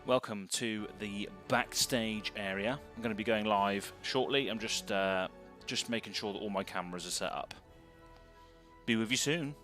Welcome to the backstage area. I'm going to be going live shortly. I'm just making sure that all my cameras are set up. Be with you soon.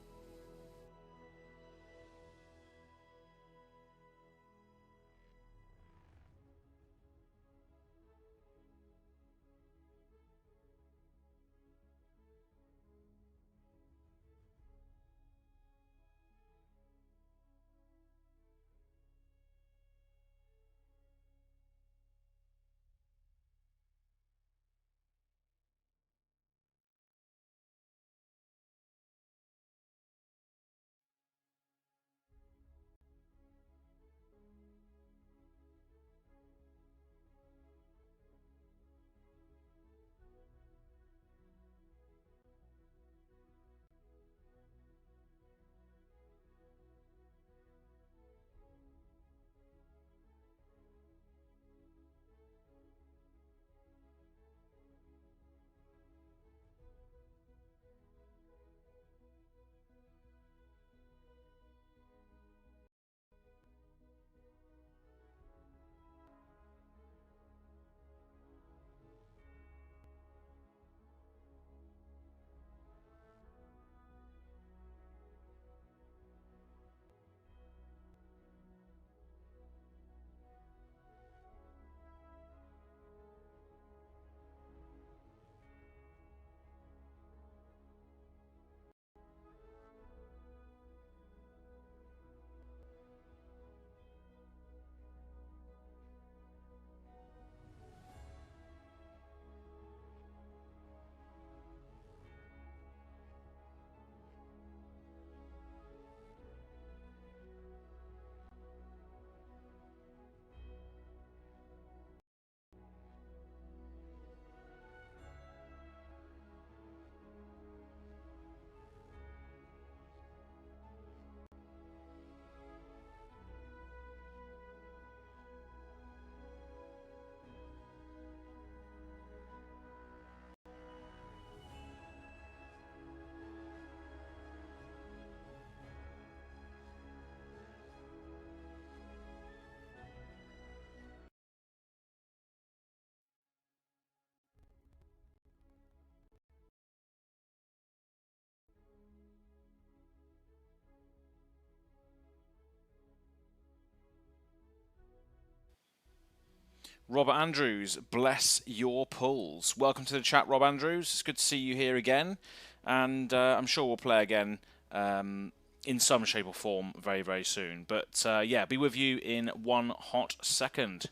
Robert Andrews, bless your pulls. Welcome to the chat, Rob Andrews. It's good to see you here again. And I'm sure we'll play again in some shape or form very, very soon. But yeah, be with you in one hot second.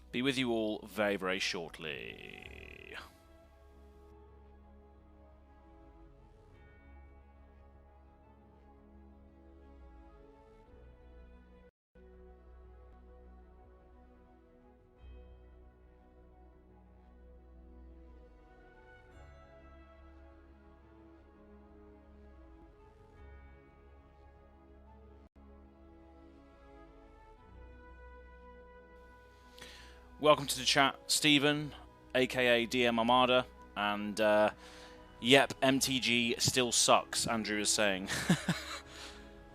Be with you all very, very shortly. Welcome to the chat, Stephen, aka DM Armada, and yep, MTG still sucks, Andrew is saying.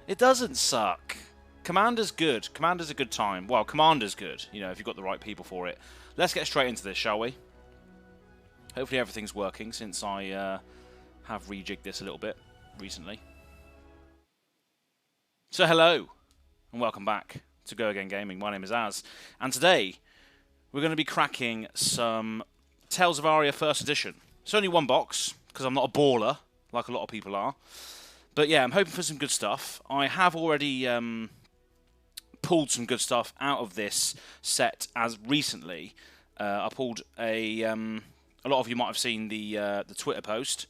It doesn't suck. Commander's good. Commander's a good time. Well, Commander's good, you know, if you've got the right people for it. Let's get straight into this, shall we? Hopefully everything's working since I have rejigged this a little bit recently. So hello, and welcome back to Go Again Gaming. My name is Az, and today we're going to be cracking some Tales of Aria First Edition. It's only one box, because I'm not a baller, like a lot of people are. But yeah, I'm hoping for some good stuff. I have already pulled some good stuff out of this set as recently. I pulled a a lot of you might have seen the Twitter post,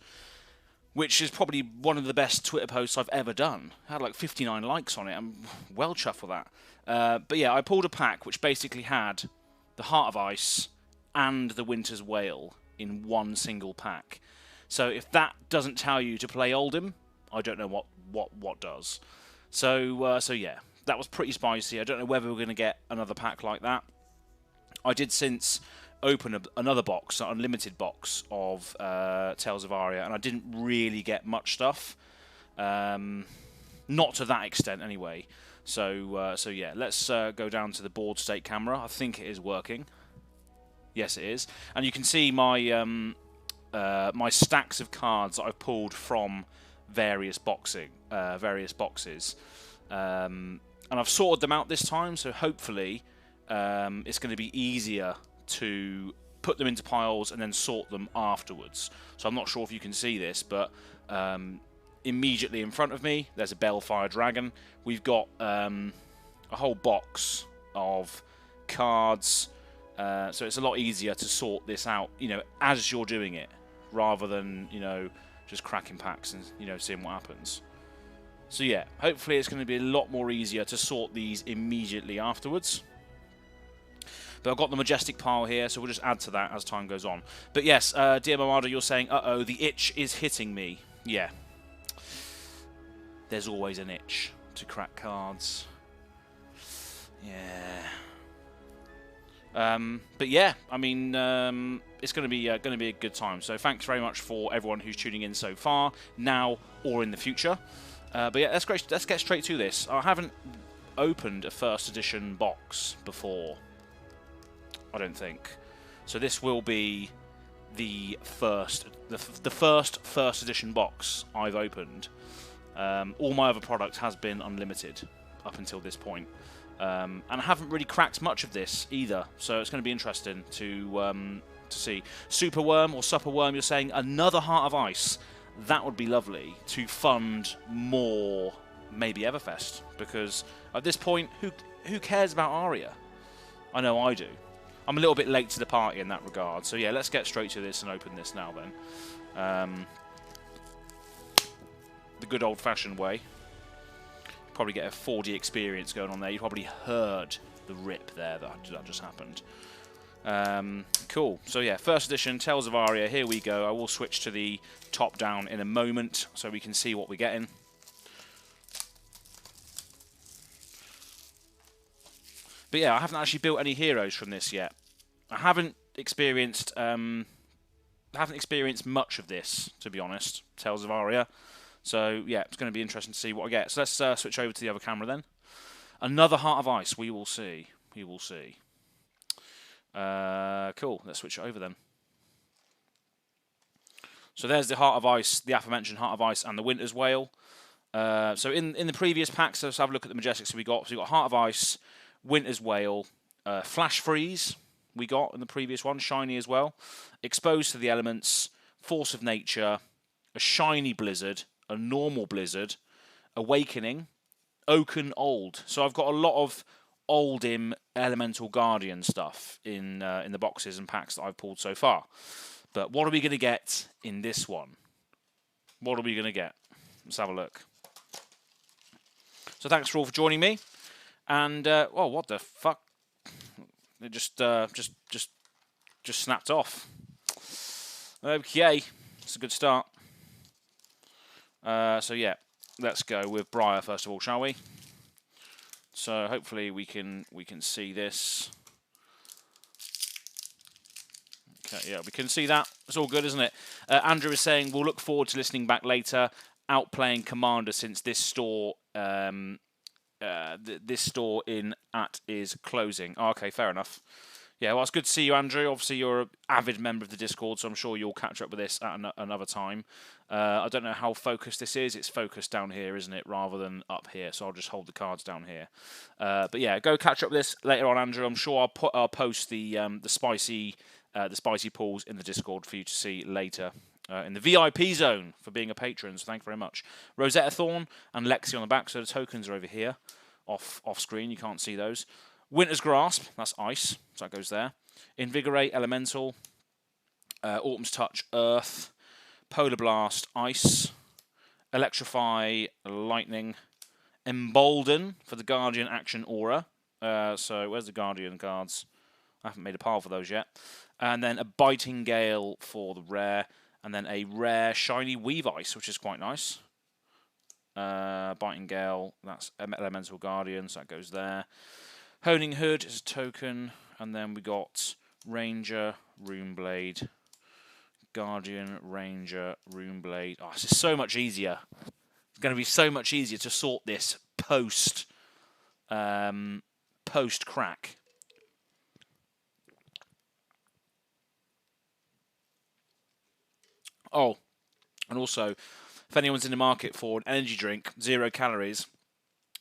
which is probably one of the best Twitter posts I've ever done. I had like 59 likes on it. I'm well chuffed with that. But yeah, I pulled a pack which basically had the Heart of Ice and the Winter's Wail in one single pack. So if that doesn't tell you to play Oldhim, I don't know what does. So yeah, that was pretty spicy. I don't know whether we're going to get another pack like that. I did since open another box, an unlimited box of Tales of Aria, and I didn't really get much stuff. Not to that extent, anyway. So yeah, let's go down to the board state camera. I think it is working. Yes, it is, and you can see my my stacks of cards that I've pulled from various boxes, and I've sorted them out this time. So hopefully, it's going to be easier to put them into piles and then sort them afterwards. So I'm not sure if you can see this, but immediately in front of me, there's a Balefire Dragon. We've got a whole box of cards. So it's a lot easier to sort this out, as you're doing it, rather than, just cracking packs and, seeing what happens. So yeah, hopefully it's going to be a lot more easier to sort these immediately afterwards. But I've got the Majestic pile here, so we'll just add to that as time goes on. But yes, DM Armada, you're saying, uh-oh, the itch is hitting me. Yeah. There's always an itch to crack cards. Yeah. But yeah, I mean, it's going to be a good time. So thanks very much for everyone who's tuning in so far, now or in the future. But yeah, let's get straight to this. I haven't opened a first edition box before, I don't think. So this will be the first edition box I've opened. All my other product has been unlimited up until this point. And I haven't really cracked much of this either, so it's going to be interesting to see. Super Worm or Supper Worm, you're saying another Heart of Ice. That would be lovely to fund more, maybe Everfest, because at this point, who cares about Aria? I know I do. I'm a little bit late to the party in that regard, so yeah, let's get straight to this and open this now then. The good old-fashioned way. Probably get a 4D experience going on there. You probably heard the rip there that just happened. Cool. So yeah, first edition, Tales of Aria. Here we go. I will switch to the top-down in a moment so we can see what we're getting. But yeah, I haven't actually built any heroes from this yet. I haven't experienced much of this, to be honest. Tales of Aria. So yeah, it's going to be interesting to see what I get. So let's switch over to the other camera then. Another Heart of Ice. We will see. We will see. Cool. Let's switch it over then. So there's the Heart of Ice, the aforementioned Heart of Ice, and the Winter's Wail. So in the previous packs, let's have a look at the Majestics we got. So we got Heart of Ice, Winter's Wail, Flash Freeze. We got in the previous one, shiny as well. Exposed to the Elements, Force of Nature, a shiny Blizzard, a normal Blizzard, Awakening, Oaken Old. So I've got a lot of Oldhim Elemental Guardian stuff in the boxes and packs that I've pulled so far. But what are we going to get in this one? What are we going to get? Let's have a look. So thanks for all for joining me. And oh, what the fuck? It just snapped off. Okay, it's a good start. So yeah, let's go with Briar first of all, shall we? So hopefully we can see this. Okay, yeah, we can see that. It's all good, isn't it? Andrew is saying we'll look forward to listening back later. Outplaying Commander since this store this store in at is closing. Oh, okay, fair enough. Yeah, well, it's good to see you, Andrew. Obviously, you're an avid member of the Discord, so I'm sure you'll catch up with this at another time. I don't know how focused this is. It's focused down here, isn't it, rather than up here, so I'll just hold the cards down here. But yeah, go catch up with this later on, Andrew. I'm sure I'll post the spicy pulls in the Discord for you to see later. In the VIP zone for being a patron, so thank you very much. Rosetta Thorn and Lexi on the back, so the tokens are over here, off screen, you can't see those. Winter's Grasp, that's ice, so that goes there. Invigorate, Elemental, Autumn's Touch, Earth. Polar Blast, Ice. Electrify, Lightning. Embolden for the Guardian action aura. So where's the Guardian cards? I haven't made a pile for those yet. And then a Biting Gale for the rare. And then a rare shiny Weave Ice, which is quite nice. Biting Gale, that's Elemental Guardian, so that goes there. Honing Hood is a token. And then we got Ranger, Runeblade, Guardian, Ranger, Runeblade. Oh, this is so much easier. It's going to be so much easier to sort this post crack. Oh, and also, if anyone's in the market for an energy drink, 0 calories,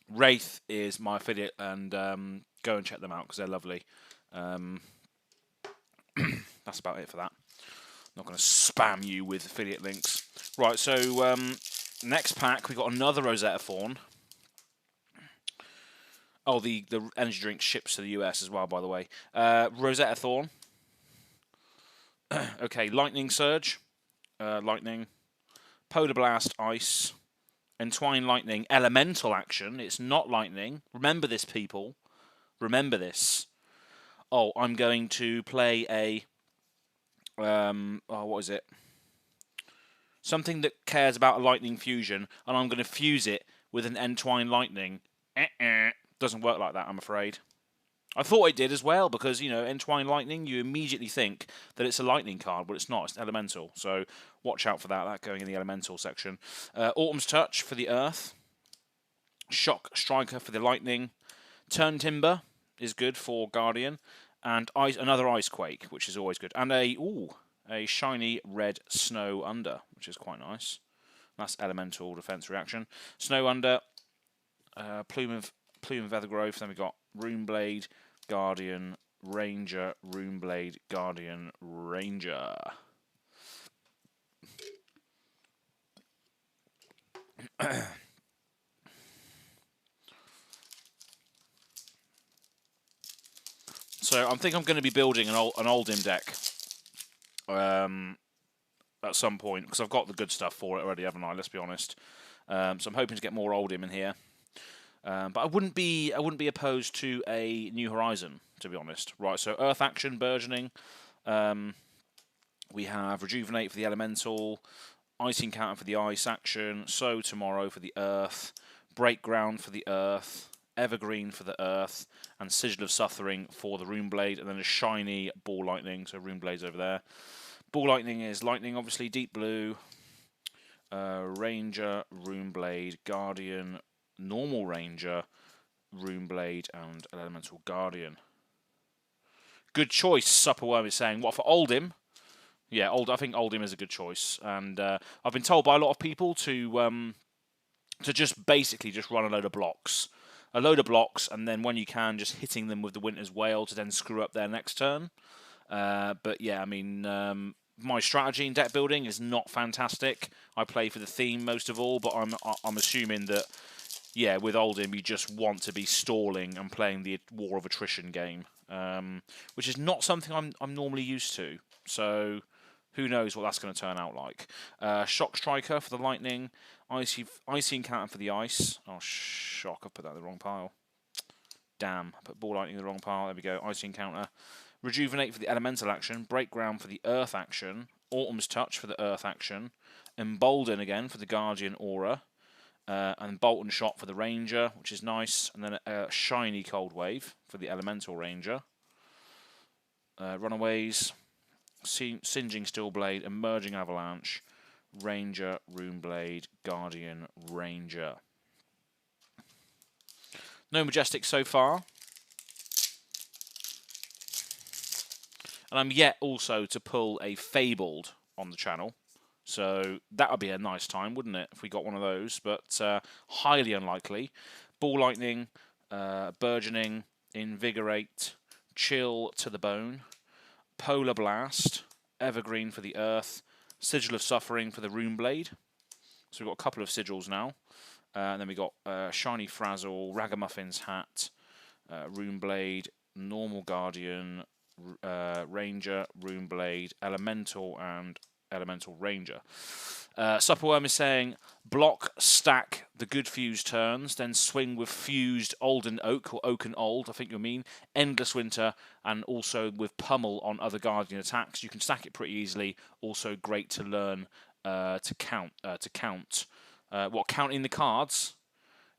Wraith is my affiliate, and go and check them out because they're lovely. That's about it for that. Not going to spam you with affiliate links. Right, so next pack, we got another Rosetta Thorn. Oh, the energy drink ships to the US as well, by the way. Rosetta Thorn. Okay, Lightning Surge. Lightning. Polar Blast, Ice. Entwine Lightning, Elemental action. It's not Lightning. Remember this, people. Remember this. Oh, I'm going to play a... what is it? Something that cares about a Lightning fusion, and I'm going to fuse it with an Entwine Lightning. Doesn't work like that, I'm afraid. I thought it did as well, because, you know, Entwine Lightning, you immediately think that it's a Lightning card, but it's not. It's Elemental. So watch out for that. That going in the Elemental section. Autumn's Touch for the Earth. Shock Striker for the Lightning. Turn Timber is good for Guardian. And another Icequake, which is always good. And a shiny red Snow Under, which is quite nice. That's Elemental Defense Reaction. Snow Under. Plume of Feathergrowth. Then we've got Runeblade, Guardian, Ranger, Runeblade, Guardian, Ranger. So I think I'm going to be building an Oldhim deck at some point, because I've got the good stuff for it already, haven't I? Let's be honest. So I'm hoping to get more Oldhim in here. But I wouldn't be opposed to a New Horizon, to be honest. Right, so Earth Action, Burgeoning. We have Rejuvenate for the Elemental, Ice Encounter for the Ice Action, Sow Tomorrow for the Earth, Break Ground for the Earth, Evergreen for the Earth, and Sigil of Suffering for the Runeblade, and then a shiny Ball Lightning, so Runeblade's over there. Ball Lightning is Lightning, obviously, Deep Blue, Ranger, Runeblade, Guardian, Normal Ranger, Runeblade, and Elemental Guardian. Good choice, Supperworm is saying. What, for Oldhim? Yeah, I think Oldhim is a good choice. And I've been told by a lot of people to just basically just run a load of blocks. And then when you can, just hitting them with the Winter's Wail to then screw up their next turn. But yeah, I mean, my strategy in deck building is not fantastic. I play for the theme most of all, but I'm assuming that, yeah, with Oldhim, you just want to be stalling and playing the War of Attrition game, which is not something I'm normally used to. So who knows what that's going to turn out like. Shock Striker for the Lightning, Icy Encounter for the Ice. Oh, shock, I put that in the wrong pile. Damn, I put Ball Lightning in the wrong pile. There we go, Icy Encounter. Rejuvenate for the Elemental action, Break Ground for the Earth action, Autumn's Touch for the Earth action, Embolden again for the Guardian aura, and Bolt and Shot for the Ranger, which is nice, and then a shiny Cold Wave for the Elemental Ranger. Runaways, Singeing Steelblade, Emerging Avalanche, Ranger, Runeblade, Guardian, Ranger. No Majestic so far. And I'm yet also to pull a Fabled on the channel. So that would be a nice time, wouldn't it, if we got one of those? But highly unlikely. Ball Lightning, Burgeoning, Invigorate, Chill to the Bone, Polar Blast, Evergreen for the Earth, Sigil of Suffering for the Runeblade. So we've got a couple of sigils now. And then we got Shiny Frazzle, Ragamuffin's Hat, Runeblade, Normal Guardian, Ranger, Rune Blade, Elemental, and Elemental Ranger. Supperworm is saying, block, stack the good fused turns, then swing with fused Olden Oak, or Oaken Old, I think you mean, Endless Winter, and also with Pummel on other Guardian attacks. You can stack it pretty easily. Also great to learn to count. Counting the cards?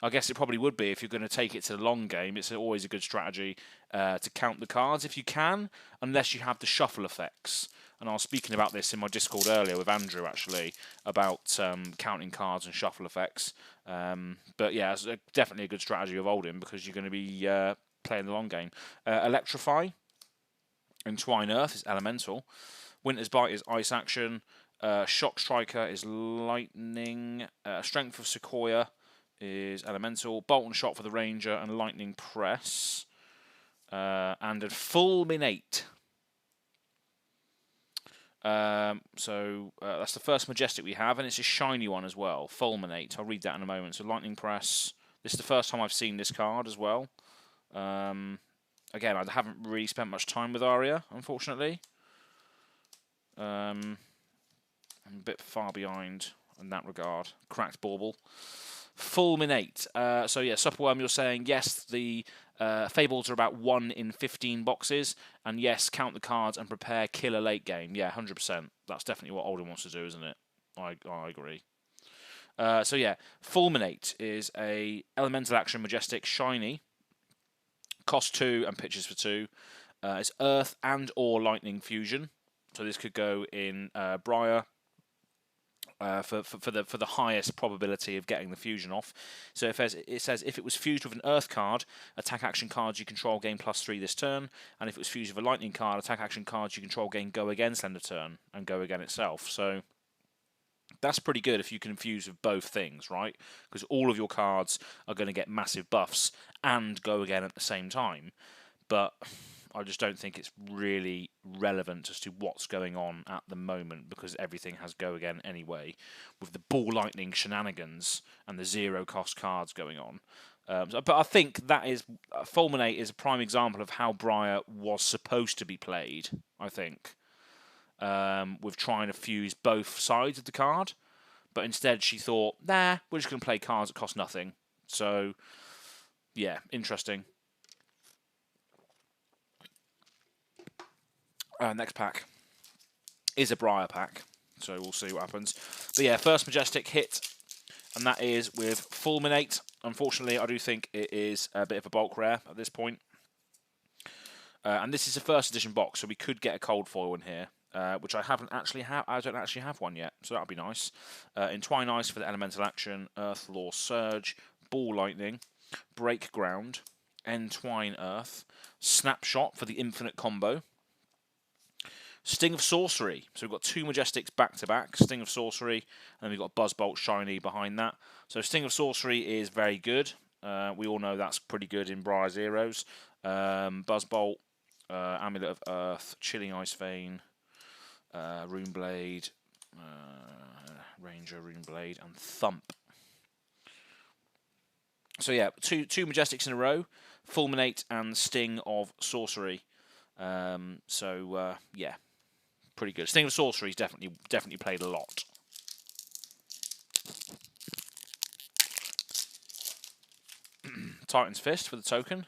I guess it probably would be if you're going to take it to the long game. It's always a good strategy to count the cards if you can, unless you have the shuffle effects. And I was speaking about this in my Discord earlier with Andrew, actually, about counting cards and shuffle effects. But yeah, it's definitely a good strategy of Oldhim because you're going to be playing the long game. Electrify, Entwine Earth is Elemental. Winter's Bite is Ice Action. Shock Striker is Lightning. Strength of Sequoia is Elemental. Bolt and Shot for the Ranger and Lightning Press. And a Fulminate. That's the first Majestic we have, and it's a shiny one as well. Fulminate. I'll read that in a moment. So Lightning Press. This is the first time I've seen this card as well. Again, I haven't really spent much time with Aria, unfortunately. I'm a bit far behind in that regard. Cracked Bauble. Fulminate. So yeah, Supperworm, you're saying yes, the Fables are about 1 in 15 boxes, and yes, count the cards and prepare killer late game. Yeah, 100%. That's definitely what Oldhim wants to do, isn't it? I agree. So yeah, Fulminate is a elemental action majestic shiny. Cost 2 and pitches for 2. It's Earth and or Lightning fusion. So this could go in Briar. For the highest probability of getting the fusion off. So it says if it was fused with an Earth card, attack action cards you control gain +3 this turn, and if it was fused with a Lightning card, attack action cards you control gain Go Again end of turn, and Go Again itself. So that's pretty good if you can fuse with both things, right? Because all of your cards are going to get massive buffs and Go Again at the same time. But I just don't think it's really relevant as to what's going on at the moment because everything has Go Again anyway, with the Ball Lightning shenanigans and the 0-cost cards going on. But I think that is Fulminate is a prime example of how Briar was supposed to be played. I think with trying to fuse both sides of the card, but instead she thought, nah, we're just going to play cards that cost nothing. So yeah, interesting. Next pack is a Briar pack, so we'll see what happens. But yeah, first Majestic hit, and that is with Fulminate. Unfortunately, I do think it is a bit of a bulk rare at this point. And this is a first edition box, so we could get a cold foil in here, which I don't actually have one yet, so that'll be nice. Entwine Ice for the elemental action, Earth Law Surge, Ball Lightning, Break Ground, Entwine Earth, Snapshot for the infinite combo. Sting of Sorcery. So we've got 2 Majestics back-to-back. Sting of Sorcery. And then we've got Buzzbolt Shiny behind that. So Sting of Sorcery is very good. We all know that's pretty good in Briar Zeros. Buzzbolt, Amulet of Earth, Chilling Ice Vein, Rune Blade, Ranger, Rune Blade, and Thump. So yeah, two Majestics in a row. Fulminate and Sting of Sorcery. Yeah. Pretty good. Sting of Sorcery's definitely played a lot. Titan's Fist for the token.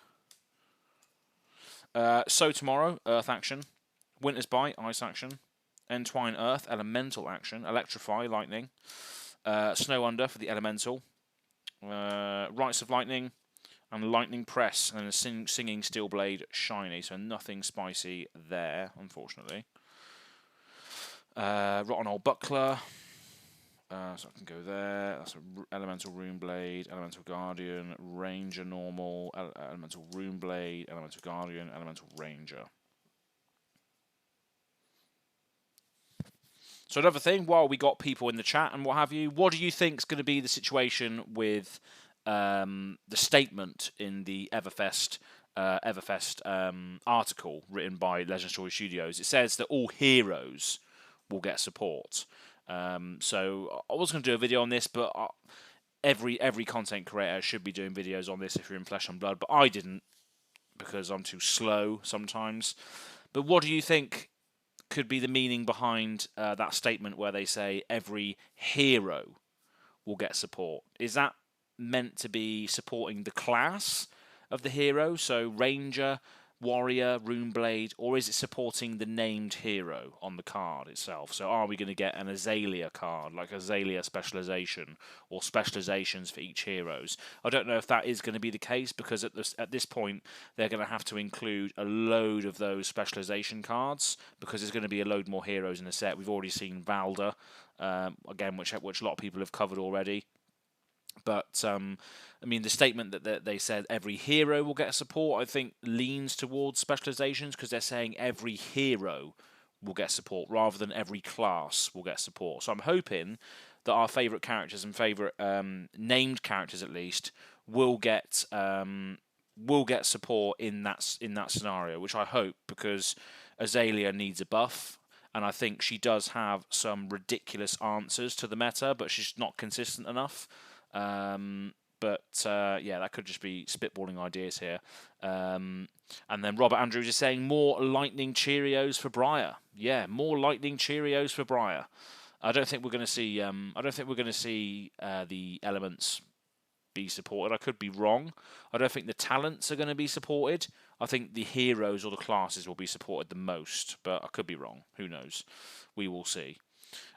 So Tomorrow, Earth action. Winter's Bite, Ice action. Entwine Earth, Elemental action. Electrify, Lightning. Snow Under for the Elemental. Rites of Lightning. And Lightning Press. And a Singing Steel Blade, Shiny. So nothing spicy there, unfortunately. Rotten Old Buckler. So I can go there. That's an Elemental Rune Blade, Elemental Guardian, Ranger Normal, Elemental Rune Blade, Elemental Guardian, Elemental Ranger. So another thing, while we got people in the chat and what have you, what do you think is going to be the situation with the statement in the Everfest article written by Legend Story Studios? It says that all heroes will get support. So I was going to do a video on this, but every content creator should be doing videos on this if you're in Flesh and Blood, but I didn't because I'm too slow sometimes. But what do you think could be the meaning behind that statement where they say every hero will get support? Is that meant to be supporting the class of the hero, so Ranger, Warrior, Runeblade, or is it supporting the named hero on the card itself? So are we going to get an Azalea card, like Azalea specialization, or specializations for each heroes? I don't know if that is going to be the case, because at this point they're going to have to include a load of those specialization cards, because there's going to be a load more heroes in the set. We've already seen Valda, again, which a lot of people have covered already. But, I mean, the statement that they said every hero will get support, I think, leans towards specializations, because they're saying every hero will get support rather than every class will get support. So I'm hoping that our favourite characters and favourite named characters, at least, will get support in that scenario, which I hope, because Azalea needs a buff. And I think she does have some ridiculous answers to the meta, but she's not consistent enough. Yeah, that could just be spitballing ideas here. And then Robert Andrews is saying more lightning Cheerios for Briar. Yeah, more lightning Cheerios for Briar. I don't think we're going to see. The elements be supported. I could be wrong. I don't think the talents are going to be supported. I think the heroes or the classes will be supported the most, but I could be wrong. Who knows? We will see.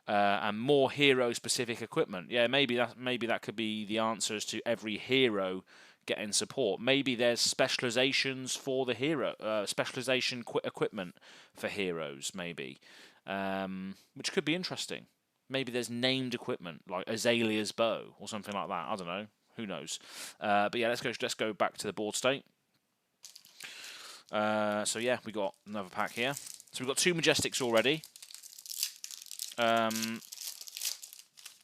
And more hero-specific equipment. Yeah, maybe that could be the answers to every hero getting support. Maybe there's specializations for the hero, specialization equipment for heroes, maybe, which could be interesting. Maybe there's named equipment like Azalea's bow or something like that. I don't know. Who knows? But yeah, let's go back to the board state. So yeah, we got another pack here. So we've got 2 Majestics already. None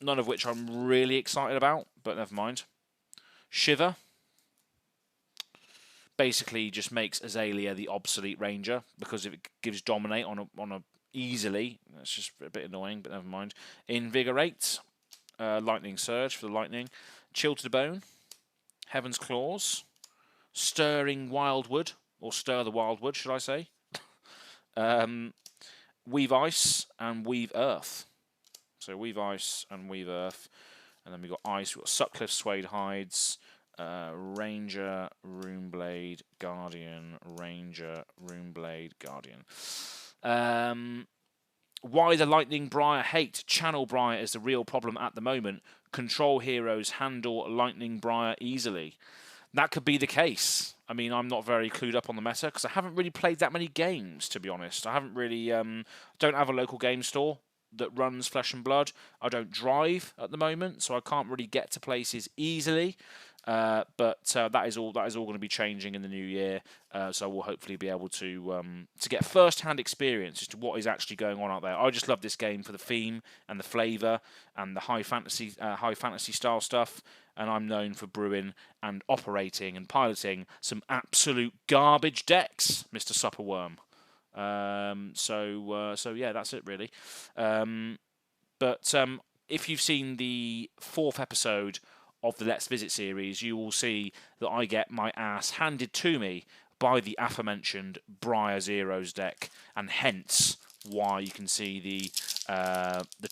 of which I'm really excited about, but never mind. Shiver basically just makes Azalea the obsolete Ranger, because if it gives Dominate on a easily, that's just a bit annoying, but never mind. Invigorate, Lightning Surge for the Lightning, Chill to the Bone, Heaven's Claws, Stirring Wildwood, or Stir the Wildwood, should I say? Weave Ice and Weave Earth. So Weave Ice and Weave Earth. And then we've got Ice, we've got Sutcliffe Suede Hides, Ranger, Runeblade, Guardian, Ranger, Runeblade, Guardian. Why the Lightning Briar hate? Channel Briar is the real problem at the moment. Control heroes handle Lightning Briar easily. That could be the case. I mean, I'm not very clued up on the meta, because I haven't really played that many games, to be honest. I haven't really... don't have a local game store that runs Flesh and Blood. I don't drive at the moment, so I can't really get to places easily. But that is all going to be changing in the new year. So we'll hopefully be able to get first-hand experience as to what is actually going on out there. I just love this game for the theme and the flavour and the high fantasy style stuff. And I'm known for brewing and operating and piloting some absolute garbage decks, Mr. Supperworm. So yeah, that's it really. But if you've seen the 4th episode of the Let's Visit series, you will see that I get my ass handed to me by the aforementioned Briar Zeros deck, and hence why you can see the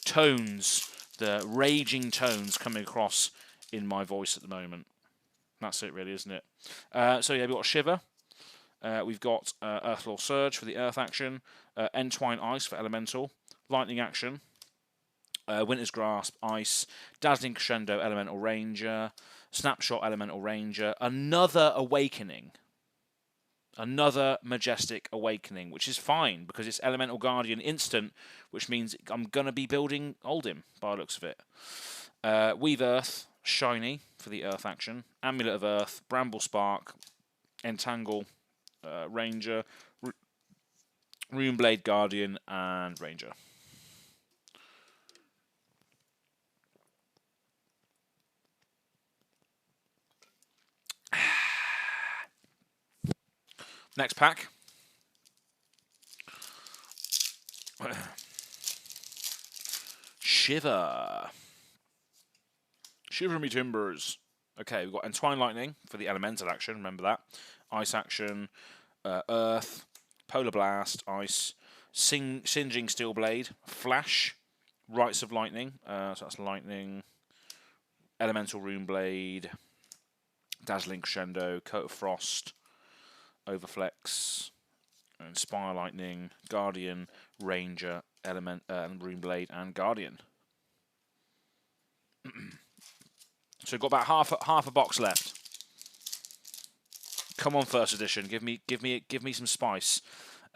tones, the raging tones coming across in my voice at the moment. That's it really, isn't it? So yeah, we've got Shiver. We've got Earthlore Surge for the Earth action, Entwine Ice for Elemental, Lightning action, Winter's Grasp Ice, Dazzling Crescendo Elemental Ranger, Snapshot Elemental Ranger, another Awakening, another Majestic Awakening, which is fine because it's Elemental Guardian instant, which means I'm going to be building Oldhim by the looks of it. Weave Earth, Shiny for the Earth action, Amulet of Earth, Bramble Spark, Entangle, Ranger, Runeblade Guardian, and Ranger. Next pack. Shiver. Shiver me timbers. Okay, we've got Entwine Lightning for the Elemental action, remember that. Ice action, Earth, Polar Blast, Ice, Singeing Steel Blade, Flash, Rites of Lightning, so that's Lightning, Elemental Rune Blade, Dazzling Crescendo, Coat of Frost, Overflex, Inspire Lightning, Guardian, Ranger, Rune Blade, and Guardian. So we've got about half a box left. Come on, first edition, give me some spice.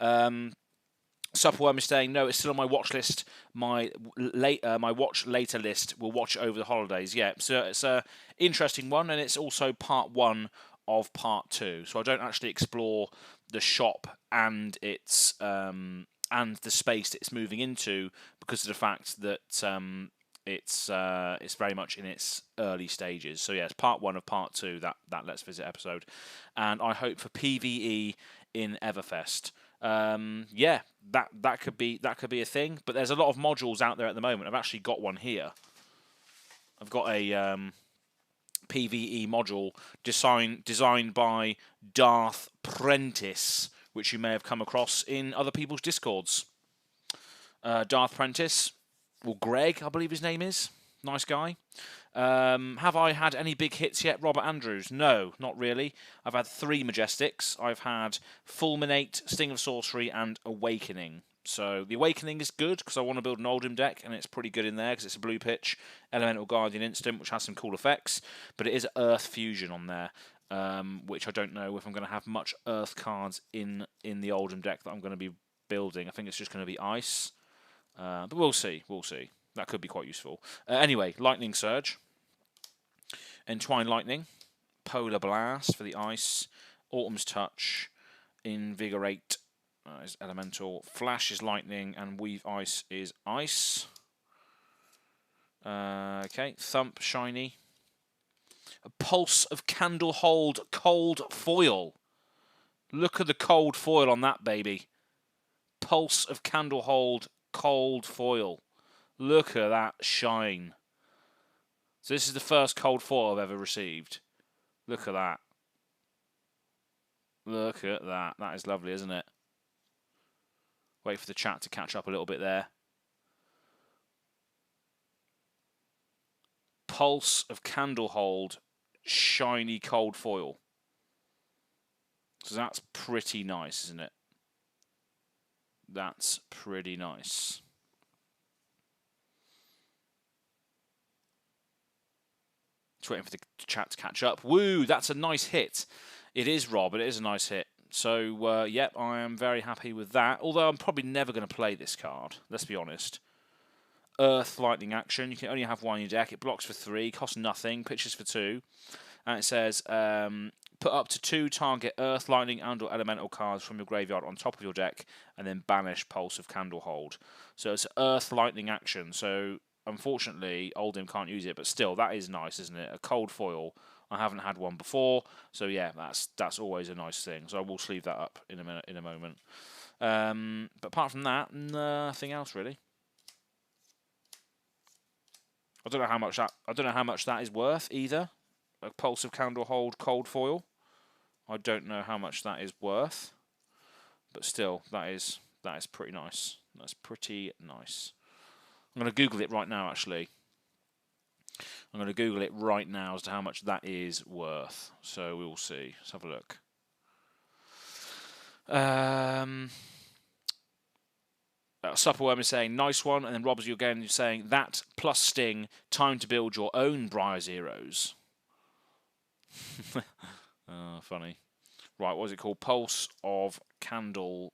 Supperworm is saying no, it's still on my watch list. My watch later list. We'll watch it over the holidays. Yeah, so it's a interesting one, and it's also part 1 of part 2. So I don't actually explore the shop and its and the space it's moving into because of the fact that it's very much in its early stages. So yeah, it's part 1 of part 2, that Let's Visit episode, and I hope for PvE in Everfest. Yeah, that could be a thing. But there's a lot of modules out there at the moment. I've actually got one here. I've got a PvE module designed by Darth Prentice, which you may have come across in other people's Discords. Darth Prentice, or Greg, I believe his name is. Nice guy. Have I had any big hits yet, Robert Andrews? No, not really. I've had 3 Majestics. I've had Fulminate, Sting of Sorcery, and Awakening. So the Awakening is good because I want to build an Oldhim deck, and it's pretty good in there because it's a blue pitch Elemental Guardian instant, which has some cool effects. But it is Earth Fusion on there, which I don't know if I'm going to have much Earth cards in the Oldhim deck that I'm going to be building. I think it's just going to be Ice. But we'll see. We'll see. That could be quite useful. Anyway, Lightning Surge. Entwine Lightning, Polar Blast for the Ice, Autumn's Touch, Invigorate is Elemental, Flash is Lightning, and Weave Ice is Ice. Okay, Thump, Shiny. A Pulse of Candlehold, Cold Foil. Look at the cold foil on that, baby. Pulse of Candlehold, Cold Foil. Look at that shine. So this is the first cold foil I've ever received. Look at that. Look at that. That is lovely, isn't it? Wait for the chat to catch up a little bit there. Pulse of Candlehold, shiny cold foil. So that's pretty nice, isn't it? That's pretty nice. Just waiting for the chat to catch up. Woo, that's a nice hit. It is, Rob. It is a nice hit. So, yep, I am very happy with that. Although I'm probably never going to play this card. Let's be honest. Earth Lightning action. You can only have 1 in your deck. It blocks for 3, costs nothing, pitches for 2. And it says, put up to 2 target Earth, Lightning, and/or Elemental cards from your graveyard on top of your deck, and then banish Pulse of Candlehold. So it's Earth Lightning action. So unfortunately, Oldhim can't use it, but still, that is nice, isn't it? A cold foil. I haven't had one before, so yeah, that's always a nice thing. So I will sleeve that up in a moment. But apart from that, nothing else really. I don't know how much that is worth either. A Pulse of Candlehold cold foil. I don't know how much that is worth, but still, that is pretty nice. That's pretty nice. I'm going to Google it right now, actually. I'm going to Google it right now as to how much that is worth. So we will see. Let's have a look. Supperworm is saying, nice one. And then Rob's again saying, that plus Sting, time to build your own Briar Zeros. Oh, funny. Right, what is it called? Pulse of Candlehold.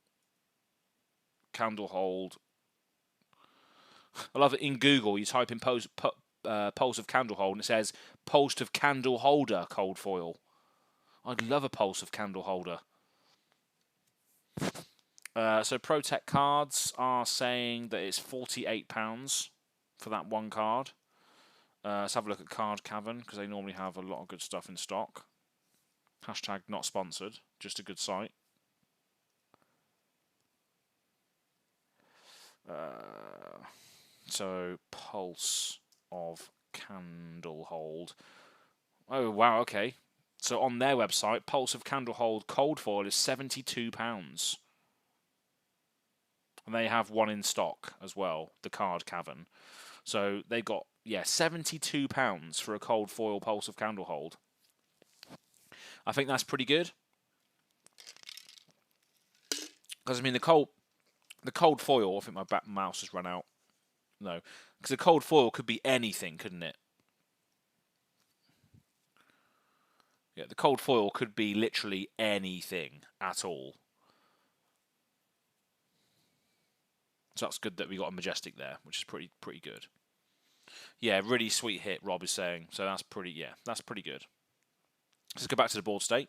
I love it. In Google, you type in Pulse of Candlehold, and it says Pulse of Candleholder cold foil. I'd love a Pulse of Candleholder. So Protect cards are saying that it's £48 for that one card. Let's have a look at Card Cavern, because they normally have a lot of good stuff in stock. Hashtag not sponsored, just a good site. So Pulse of Candlehold. Oh wow, okay. So on their website, Pulse of Candlehold cold foil is £72. And they have one in stock as well, the Card Cavern. So they've got, yeah, £72 for a cold foil Pulse of Candlehold. I think that's pretty good. Because, I mean, the cold foil, I think my mouse has run out. No. Because the cold foil could be anything, couldn't it? Yeah, the cold foil could be literally anything at all. So that's good that we got a Majestic there, which is pretty good. Yeah, really sweet hit, Rob is saying. So that's pretty good. Let's go back to the board state.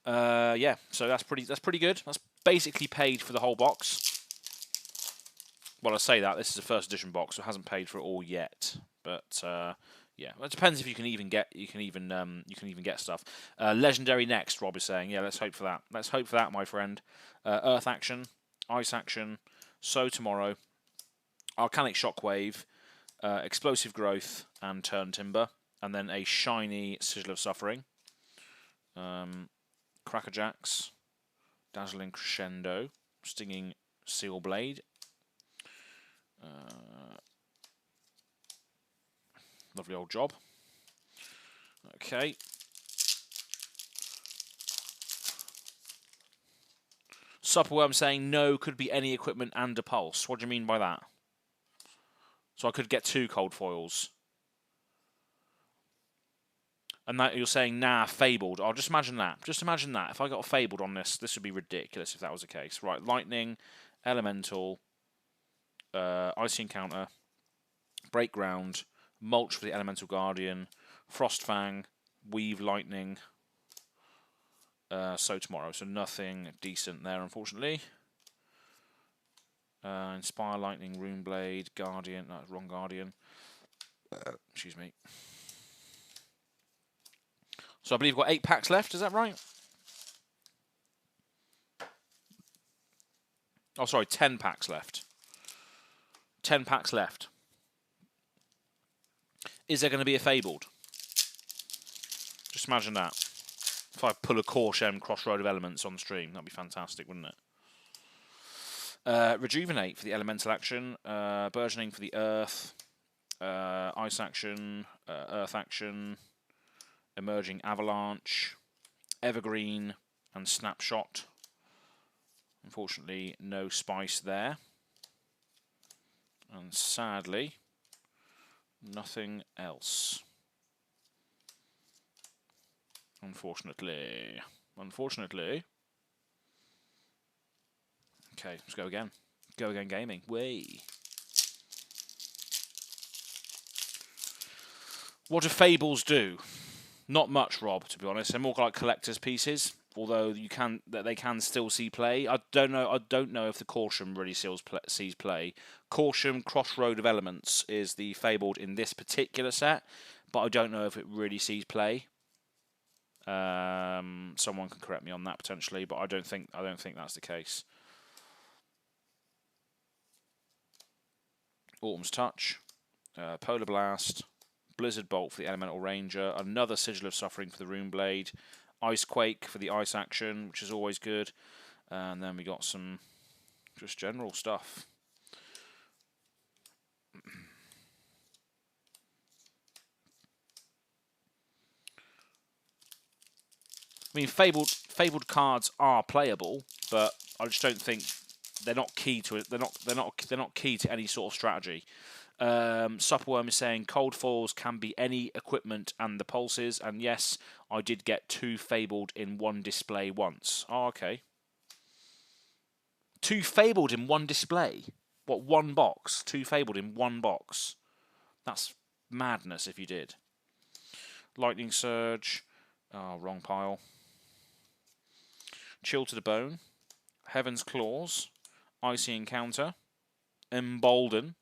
Yeah, so that's pretty good. That's basically paid for the whole box. Well, I say that this is a first edition box, so it hasn't paid for it all yet. But yeah, well, it depends if you can even get get stuff. Legendary next, Rob is saying. Yeah, let's hope for that. Let's hope for that, my friend. Earth action, ice action. So tomorrow, Arcanic Shockwave, Explosive Growth, and Turn Timber, and then a shiny Sigil of Suffering. Crackerjacks, Dazzling Crescendo, Stinging Seal Blade. Lovely old job. Okay. Supperworm saying no, could be any equipment and a pulse. What do you mean by that? So I could get 2 cold foils. And that you're saying, nah, Fabled. Oh, just imagine that. Just imagine that. If I got a Fabled on this would be ridiculous if that was the case. Right, Lightning, Elemental, Icy Encounter, Break Ground, Mulch for the Elemental Guardian, Frostfang, Weave Lightning. So tomorrow. So nothing decent there, unfortunately. Inspire Lightning, Runeblade, Guardian. No, wrong Guardian. Excuse me. So I believe we've got 8 packs left, is that right? Oh, sorry, 10 packs left. 10 packs left. Is there going to be a Fabled? Just imagine that. If I pull a Korshem Crossroad of Elements on stream, that'd be fantastic, wouldn't it? Rejuvenate for the Elemental action. Burgeoning for the Earth. Ice action. Earth action. Emerging Avalanche, Evergreen, and Snapshot. Unfortunately, no spice there. And sadly, nothing else. Unfortunately. Okay, let's go again. Go Again Gaming. Way. What do Fables do? Not much, Rob, to be honest. They're more like collector's pieces, although they can still see play. I don't know if the Korshem really sees play. Korshem Crossroad of Elements is the Fabled in this particular set, but I don't know if it really sees play. Someone can correct me on that potentially, but I don't think that's the case. Autumn's Touch, Polar Blast, Blizzard Bolt for the Elemental Ranger, another Sigil of Suffering for the Runeblade, Ice Quake for the Ice action, which is always good, and then we got some just general stuff. I mean, Fabled cards are playable, but I just don't think they're not key to it. They're not key to any sort of strategy. Supperworm is saying cold foils can be any equipment and the pulses, and yes, I did get 2 Fabled in one display once. Oh, okay. 2 Fabled in one display? What, one box? 2 Fabled in one box? That's madness if you did. Lightning Surge. Oh, wrong pile. Chill to the Bone. Heaven's Claws. Icy Encounter. Embolden.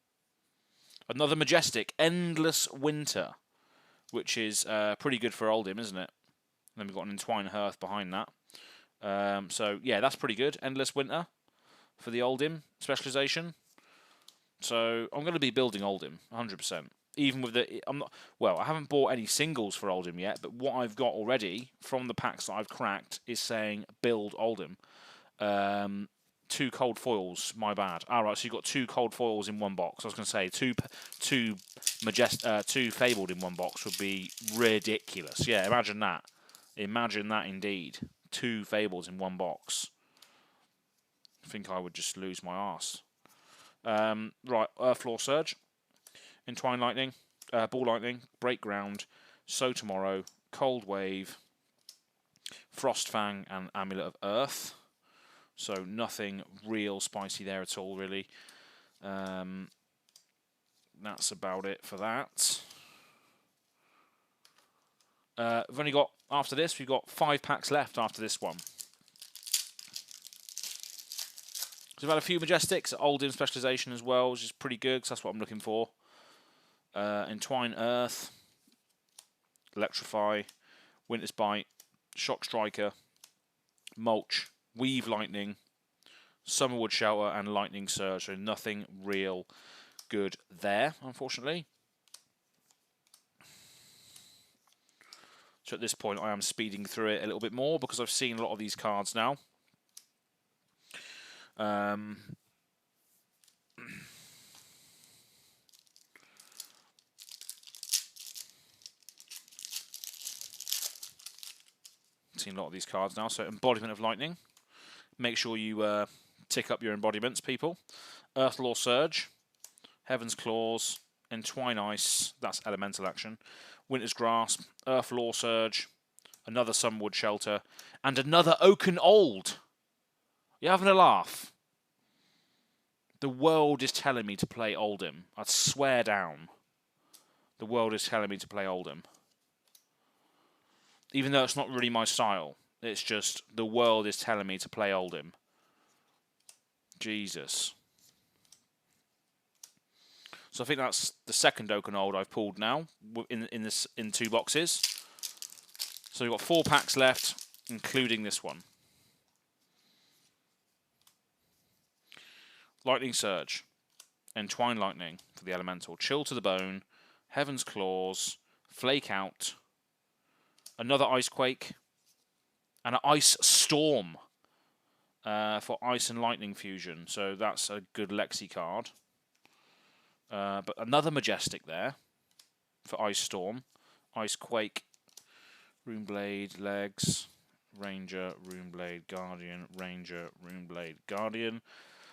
Another Majestic, Endless Winter, which is pretty good for Oldhim, isn't it? And then we've got an Entwine Hearth behind that. So, yeah, that's pretty good. Endless Winter for the Oldhim specialization. So, I'm going to be building Oldhim, 100%. Even with the... I haven't bought any singles for Oldhim yet, but what I've got already from the packs that I've cracked is saying build Oldhim. 2 cold foils. My bad. All right, so you got 2 cold foils in one box. I was going to say two fabled in one box would be ridiculous. Yeah, imagine that. Imagine that indeed. 2 fables in one box. I think I would just lose my arse. Right, Earthlaw Surge, Entwine Lightning, Ball Lightning, Break Ground, Sow Tomorrow, Cold Wave, Frost Fang, and Amulet of Earth. So nothing real spicy there at all, really. That's about it for that. We've only got, after this, we've got 5 packs left after this one. So we've had a few Majestics, Oldhim Specialization as well, which is pretty good, because that's what I'm looking for. Entwine Earth, Electrify, Winter's Bite, Shock Striker, Mulch, Weave Lightning, Summerwood Shelter, and Lightning Surge. So nothing real good there, unfortunately. So at this point, I am speeding through it a little bit more because I've seen a lot of these cards now. Seen a lot of these cards now. So Embodiment of Lightning. Make sure you tick up your embodiments, people. Earthlaw Surge, Heaven's Claws, Entwine Ice, that's elemental action. Winter's Grasp, Earthlaw Surge, another Summerwood Shelter, and another Oaken Old. You having a laugh? The world is telling me to play Oldhim. I'd swear down. The world is telling me to play Oldhim. Even though it's not really my style. It's just the world is telling me to play Oldhim. Jesus. So I think that's the second Oaken Old I've pulled now in 2 boxes. So we've got 4 packs left, including this one. Lightning Surge, Entwine Lightning for the Elemental, Chill to the Bone, Heaven's Claws, Flake Out, another Ice Quake, and an Ice Storm for Ice and Lightning Fusion. So that's a good Lexi card. But another Majestic there for Ice Storm, Ice Quake, Runeblade, Legs, Ranger, Runeblade, Guardian, Ranger, Runeblade, Guardian.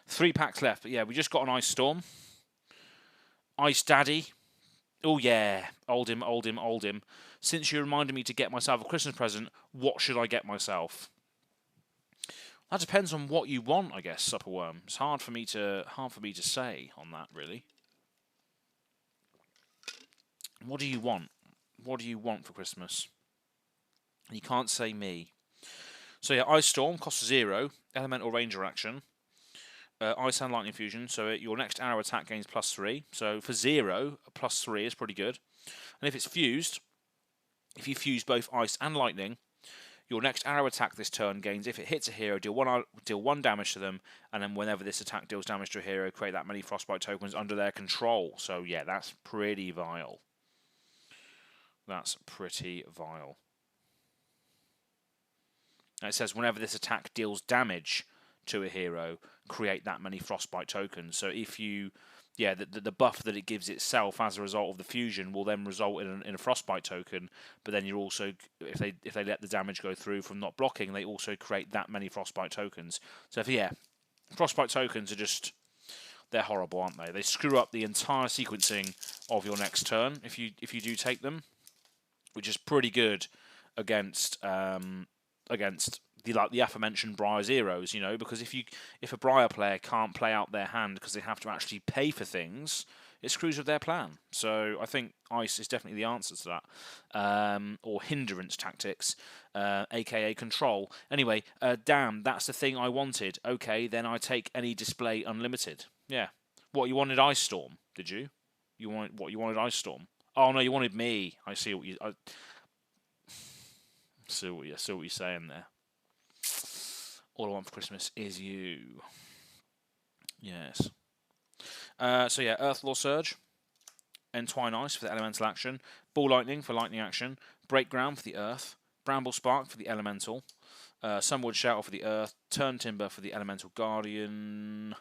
3 packs left, but yeah, we just got an Ice Storm. Ice Daddy. Oh yeah, Oldhim, Oldhim, Oldhim. Since you reminded me to get myself a Christmas present, what should I get myself? That depends on what you want, I guess, Supperworm. It's hard for me to say on that, really. What do you want? What do you want for Christmas? You can't say me. So yeah, Ice Storm costs 0, Elemental Ranger action. Ice and Lightning Fusion, so your next arrow attack gains +3. So for 0, +3 is pretty good. And if it's fused, if you fuse both Ice and Lightning, your next arrow attack this turn gains, if it hits a hero, deal 1 damage to them, and then whenever this attack deals damage to a hero, create that many Frostbite tokens under their control. So yeah, that's pretty vile. That's pretty vile. And it says whenever this attack deals damage to a hero, create that many Frostbite tokens. So if you, yeah, the buff that it gives itself as a result of the fusion will then result in a Frostbite token. But then you're also, if they let the damage go through from not blocking, they also create that many Frostbite tokens. So if, yeah, Frostbite tokens are just, they're horrible, aren't they? They screw up the entire sequencing of your next turn if you do take them, which is pretty good against the aforementioned Briar Zeros, you know, because if a Briar player can't play out their hand because they have to actually pay for things, it screws with their plan. So I think Ice is definitely the answer to that. Or hindrance tactics, aka control. Anyway, damn, that's the thing I wanted. Okay, then I take any display unlimited. Yeah. What, you wanted Ice Storm, did you? You wanted Ice Storm? Oh no, you wanted me. I see what you're saying there. All I want for Christmas is you. Yes. So yeah, Earthlaw Surge, Entwine Ice for the elemental action, Ball Lightning for lightning action, Break Ground for the earth, Bramble Spark for the elemental, Sunwood Shout for the Earth, Turn Timber for the Elemental Guardian,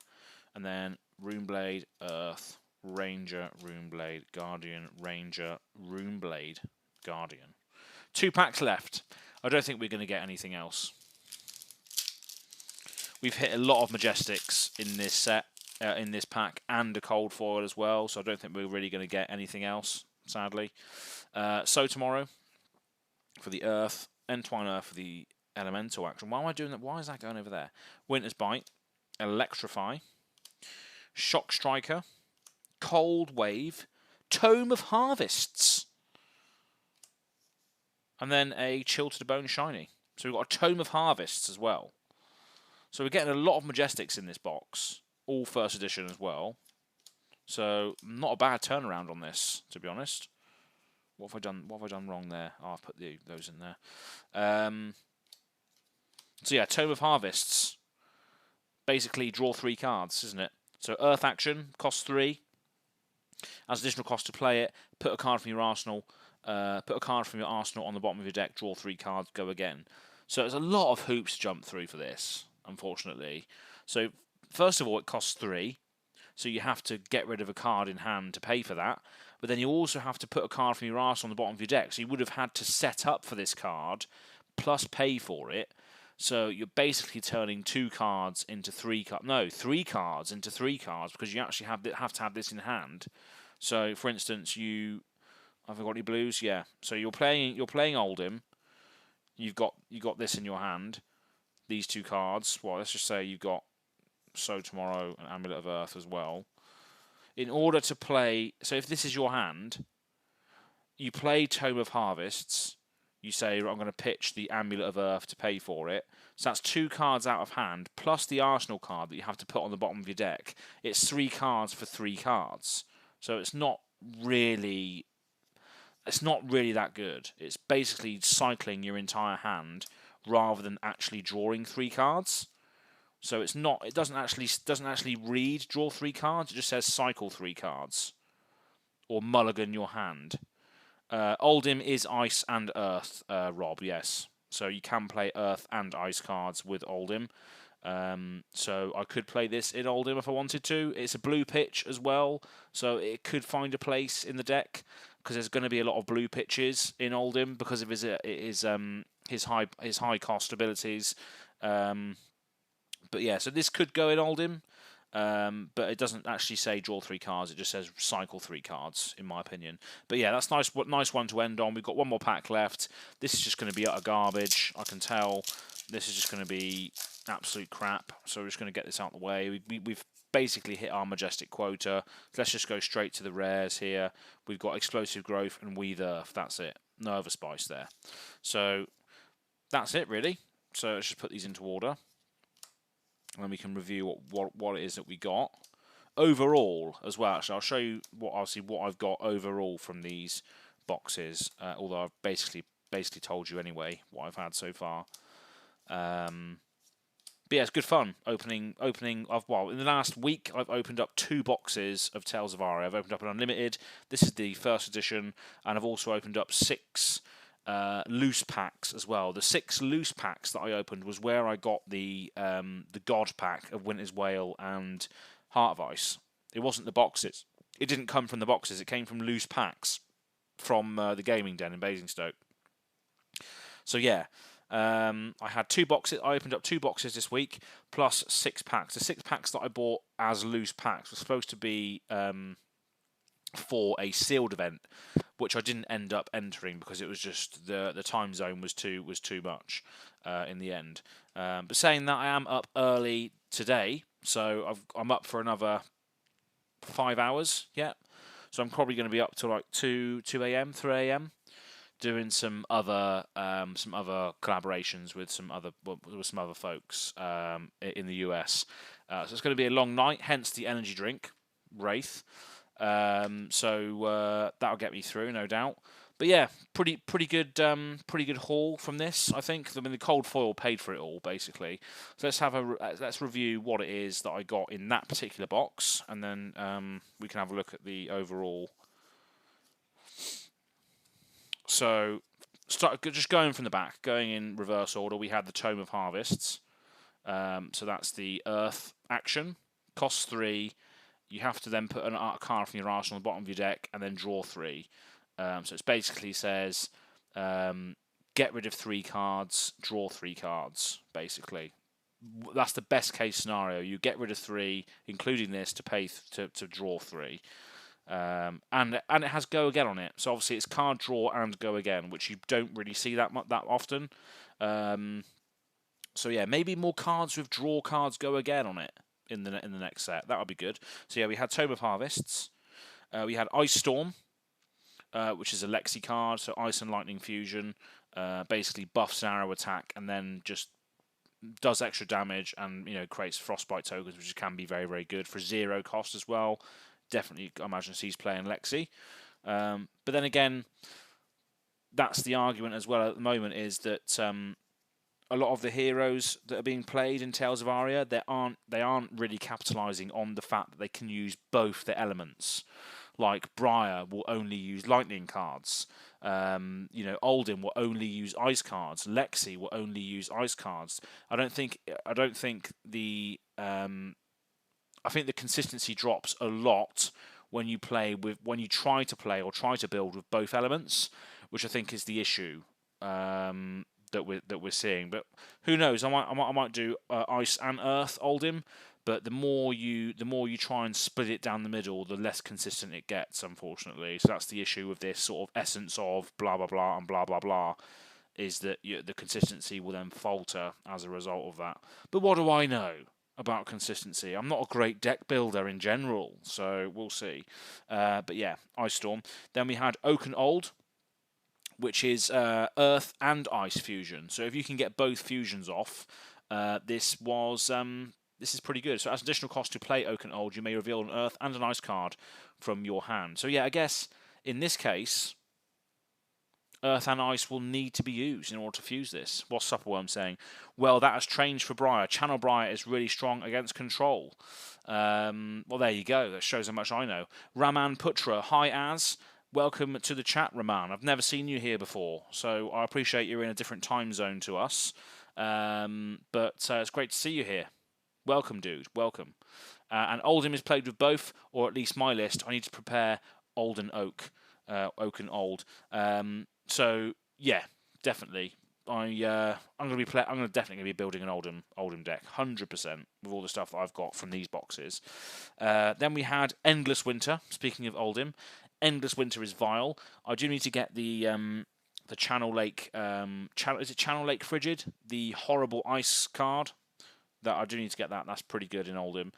and then Runeblade, Earth, Ranger, Runeblade, Guardian, Ranger, Runeblade, Guardian. 2 packs left. I don't think we're going to get anything else. We've hit a lot of Majestics in this set, in this pack, and a cold foil as well, so I don't think we're really going to get anything else, sadly. So tomorrow for the Earth, Entwine Earth for the Elemental action. Why am I doing that? Why is that going over there? Winter's Bite, Electrify, Shock Striker, Cold Wave, Tome of Harvests, and then a Chill to the Bone Shiny. So we've got a Tome of Harvests as well. So we're getting a lot of Majestics in this box, all first edition as well. So not a bad turnaround on this, to be honest. What have I done? What have I done wrong there? Oh, I've put those in there. So yeah, Tome of Harvests. Basically, draw 3 cards, isn't it? So Earth action costs 3. As additional cost to play it, put a card from your arsenal. Put a card from your arsenal on the bottom of your deck. Draw 3 cards. Go again. So there's a lot of hoops to jump through for this, unfortunately. So first of all, it costs 3. So you have to get rid of a card in hand to pay for that. But then you also have to put a card from your arsenal on the bottom of your deck. So you would have had to set up for this card, plus pay for it. So you're basically turning 2 cards into 3 cards. No, 3 cards into 3 cards because you actually have to have this in hand. So, for instance, have I got any blues? Yeah. So you're playing Oldhim. You've got this in your hand. These 2 cards. Well, let's just say you've got So Tomorrow and Amulet of Earth as well. In order to play, so if this is your hand, you play Tome of Harvests. You say, I'm going to pitch the Amulet of Earth to pay for it. So that's 2 cards out of hand, plus the Arsenal card that you have to put on the bottom of your deck. It's 3 cards for 3 cards. So it's not really that good. It's basically cycling your entire hand rather than actually drawing 3 cards. So it's not. It doesn't actually read draw 3 cards. It just says cycle 3 cards, or mulligan your hand. Oldhim is Ice and Earth, Rob. Yes, so you can play Earth and Ice cards with Oldhim. So I could play this in Oldhim if I wanted to. It's a blue pitch as well, so it could find a place in the deck because there's going to be a lot of blue pitches in Oldhim because of his high cost abilities. But yeah, so this could go in Oldhim, but it doesn't actually say draw 3 cards. It just says cycle 3 cards, in my opinion. But yeah, that's nice. Nice one to end on. We've got 1 more pack left. This is just going to be utter garbage. I can tell. This is just going to be absolute crap. So we're just going to get this out of the way. We've basically hit our Majestic quota. Let's just go straight to the rares here. We've got Explosive Growth and Weathe Earth. That's it. No other spice there. So that's it, really. So let's just put these into order. And then we can review what it is that we got overall as well. Actually, I'll show you what I've got overall from these boxes. Although I've basically told you anyway what I've had so far. But yeah, it's good fun opening. Well, in the last week, I've opened up 2 boxes of Tales of Aria. I've opened up an Unlimited. This is the first edition, and I've also opened up 6. Loose packs as well. The 6 loose packs that I opened was where I got the God pack of Winter's Wail and Heart of Ice. It wasn't the boxes. It didn't come from the boxes. It came from loose packs from the Gaming Den in Basingstoke. So yeah, I had 2 boxes. I opened up 2 boxes this week plus 6 packs. The 6 packs that I bought as loose packs were supposed to be for a sealed event, which I didn't end up entering because it was just the time zone was too much in the end. But saying that, I am up early today, so I'm up for another 5 hours yet. So I'm probably going to be up till like 2 a.m., 3 a.m. doing some other collaborations with some other folks in the US. So it's going to be a long night, hence the energy drink, Wraith. So that'll get me through, no doubt. But yeah, pretty good haul from this. I think. I mean, the cold foil paid for it all, basically. So let's review what it is that I got in that particular box, and then we can have a look at the overall. So just going from the back, going in reverse order. We had the Tome of Harvests. So that's the Earth action. Costs 3. You have to then put a card from your arsenal on the bottom of your deck and then draw 3. So it basically says get rid of 3 cards, draw 3 cards, basically. That's the best case scenario. You get rid of 3, including this, to pay to draw 3. And it has Go Again on it. So obviously it's card draw and Go Again, which you don't really see that often. So yeah, maybe more cards with draw cards Go Again on it in the next set. That would be good. So yeah, we had Tome of Harvests. We had Ice Storm, which is a Lexi card, so Ice and Lightning Fusion. Basically buffs an arrow attack and then just does extra damage and creates Frostbite tokens, which can be very, very good for 0 cost as well. Definitely, I imagine he's playing Lexi. But then again, that's the argument as well at the moment, is that a lot of the heroes that are being played in Tales of Aria, they aren't really capitalising on the fact that they can use both the elements. Like Briar will only use lightning cards. Alden will only use ice cards. Lexi will only use ice cards. I think the consistency drops a lot when you try to play or try to build with both elements, which I think is the issue that we're seeing. But who knows? I might do ice and earth Oldhim. But the more you try and split it down the middle, the less consistent it gets, unfortunately. So that's the issue with this sort of essence of blah blah blah and blah blah blah, is that the consistency will then falter as a result of that. But what do I know about consistency? I'm not a great deck builder in general, so we'll see. But yeah, Ice Storm. Then we had Oaken Old, which is Earth and Ice fusion. So if you can get both fusions off, this is pretty good. So as additional cost to play Oaken Old, you may reveal an Earth and an Ice card from your hand. So yeah, I guess in this case, Earth and Ice will need to be used in order to fuse this. What's Supperworm saying? Well, that has changed for Briar. Channel Briar is really strong against control. Well, there you go. That shows how much I know. Raman Putra, hi Az. Welcome to the chat, Raman. I've never seen you here before, so I appreciate you're in a different time zone to us. But it's great to see you here. Welcome, dude. Welcome. And Oldhim is played with both, or at least my list. I need to prepare Old and Oak, Oak and Old. So yeah, definitely. I'm definitely be building an Oldhim deck, 100% with all the stuff that I've got from these boxes. Then we had Endless Winter. Speaking of Oldhim, Endless Winter is vile. I do need to get the Channel Lake. Is it Channel Lake Frigid? The horrible ice card. That I do need to get that. That's pretty good in Oldhim.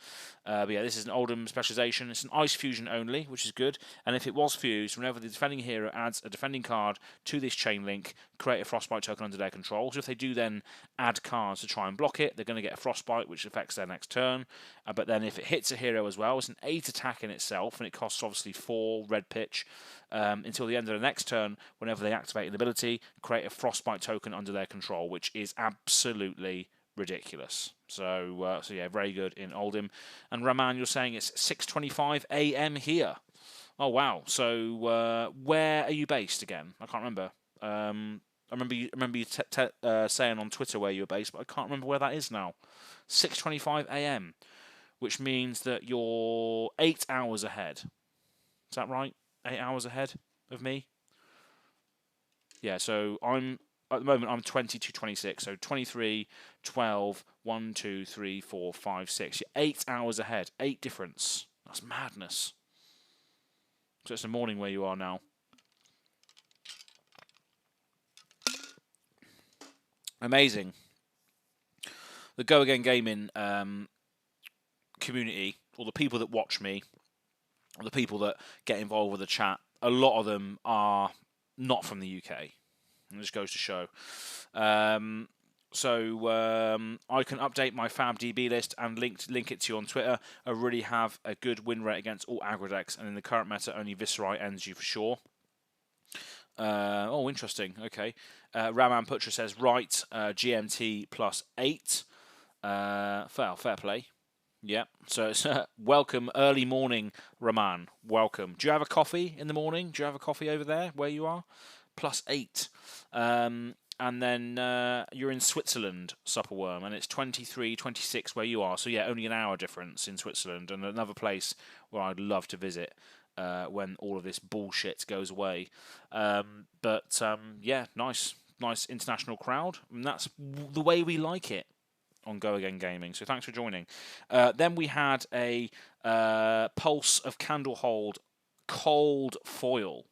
But yeah, this is an Oldhim specialization. It's an ice fusion only, which is good. And if it was fused, whenever the defending hero adds a defending card to this chain link, create a frostbite token under their control. So if they do then add cards to try and block it, they're going to get a frostbite, which affects their next turn. But then if it hits a hero as well, it's an 8 attack in itself, and it costs obviously 4 red pitch. Until the end of the next turn, whenever they activate an ability, create a frostbite token under their control, which is absolutely ridiculous. So yeah, very good in Oldhim. And Raman, you're saying it's 6:25 a.m. here. Oh wow. So where are you based again? I can't remember. I remember you saying on Twitter where you were based, but I can't remember where that is now. 6:25 a.m., which means that you're 8 hours ahead. Is that right? 8 hours ahead of me. Yeah. So at the moment, I'm 20 to 26, so 23, 12, 1, 2, 3, 4, 5, 6. You're 8 hours ahead. 8 difference. That's madness. So it's the morning where you are now. Amazing. The Go Again Gaming community, or the people that watch me, or the people that get involved with the chat, a lot of them are not from the UK. And this goes to show. So I can update my FabDB list and link it to you on Twitter. I really have a good win rate against all aggro decks, and in the current meta, only Viscerai ends you for sure. Oh, interesting. Okay. Raman Putra says, right, GMT +8. Fair play. Yeah. So it's welcome, early morning, Raman. Welcome. Do you have a coffee in the morning? Do you have a coffee over there where you are? +8. And then you're in Switzerland, Supperworm, and it's 23, 26 where you are. So yeah, only an hour difference in Switzerland, and another place where I'd love to visit when all of this bullshit goes away. Yeah, nice international crowd, and that's the way we like it on Go Again Gaming. So thanks for joining. Then we had a Pulse of Candlehold cold foil.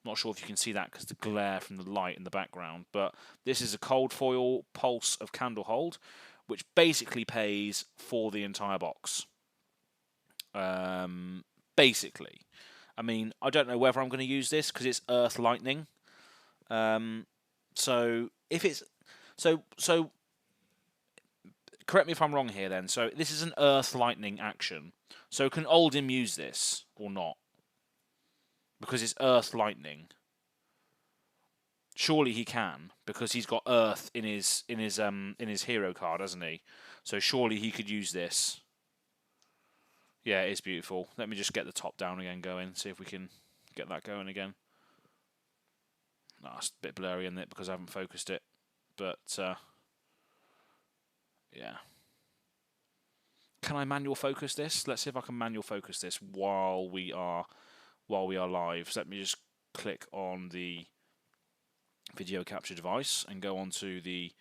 Not sure if you can see that because the glare from the light in the background, but this is a cold foil Pulse of Candlehold, which basically pays for the entire box. Basically, I mean, I don't know whether I'm going to use this because it's Earth Lightning. So if it's so, correct me if I'm wrong here. Then, so this is an Earth Lightning action. So can Oldhim use this or not? Because it's Earth Lightning. Surely he can, because he's got Earth in his hero card, hasn't he? So surely he could use this. Yeah, it is beautiful. Let me just get the top down again going, see if we can get that going again. No, it's a bit blurry in it because I haven't focused it. But yeah. Can I manual focus this? Let's see if I can manual focus this while we are live. So let me just click on the video capture device and go on to the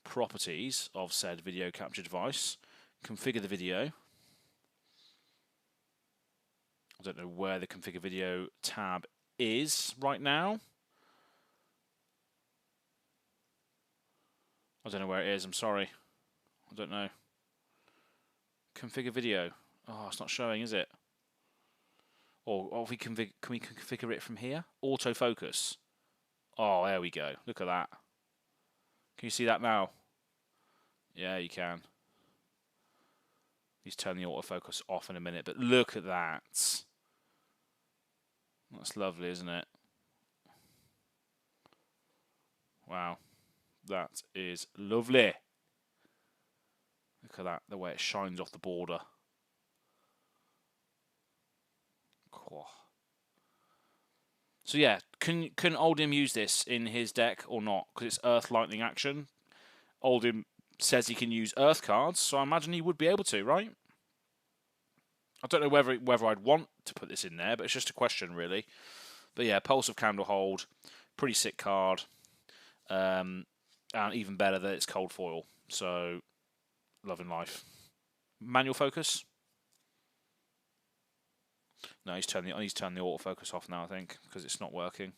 properties of said video capture device. Configure the video. I don't know where the configure video tab is right now. I don't know where it is, I'm sorry. I don't know. Configure video. Oh, it's not showing, is it? Or can we configure it from here? Autofocus. Oh, there we go. Look at that. Can you see that now? Yeah, you can. He's turning the autofocus off in a minute, but look at that. That's lovely, isn't it? Wow. That is lovely. Look at that, the way it shines off the border. So yeah, can Oldhim use this in his deck or not? Because it's Earth Lightning action. Oldhim says he can use Earth cards, so I imagine he would be able to, right? I don't know whether I'd want to put this in there, but it's just a question, really. But yeah, Pulse of Candlehold, pretty sick card. And even better that it's cold foil. So, loving life. Manual focus. No, he's turned the autofocus off now, I think, because it's not working.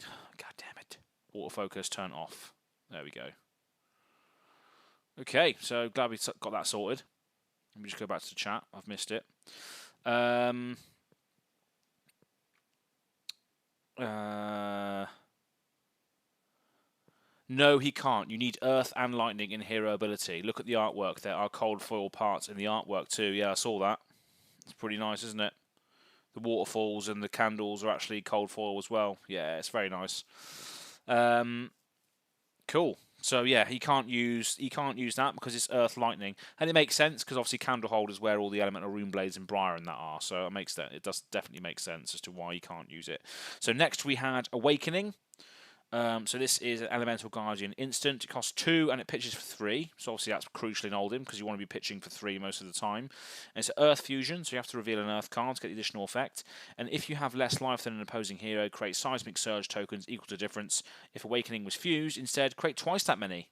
God damn it. Autofocus, turn off. There we go. Okay, so glad we got that sorted. Let me just go back to the chat. I've missed it. No, he can't. You need Earth and Lightning in hero ability. Look at the artwork. There are cold foil parts in the artwork too. Yeah, I saw that. It's pretty nice, isn't it? The waterfalls and the candles are actually cold foil as well. Yeah, it's very nice. Cool. So yeah, he can't use that because it's Earth Lightning, and it makes sense because obviously Candlehold is where all the elemental rune blades and Briar and that are. So it does definitely make sense as to why he can't use it. So next we had Awakening. So this is an Elemental Guardian instant. It costs 2 and it pitches for 3. So obviously that's crucial in Oldhim because you want to be pitching for 3 most of the time. And it's an Earth Fusion, so you have to reveal an Earth card to get the additional effect. And if you have less life than an opposing hero, create Seismic Surge tokens equal to difference. If Awakening was fused, instead create twice that many.